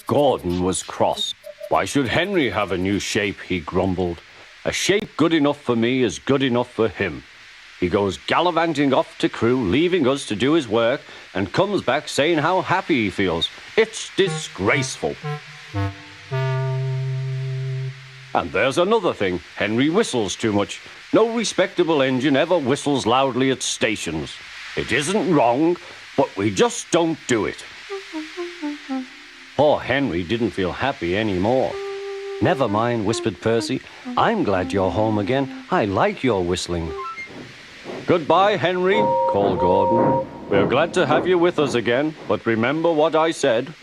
Gordon was cross. Why should Henry have a new shape, he grumbled. A shape good enough for me is good enough for him. He goes gallivanting off to Crewe, leaving us to do his work, and comes back saying how happy he feels. It's disgraceful. And there's another thing. Henry whistles too much. No respectable engine ever whistles loudly at stations. It isn't wrong, but we just don't do it. Poor Henry didn't feel happy anymore. Never mind, whispered Percy. I'm glad you're home again. I like your whistling. Goodbye, Henry, called Gordon. We're glad to have you with us again, but remember what I said.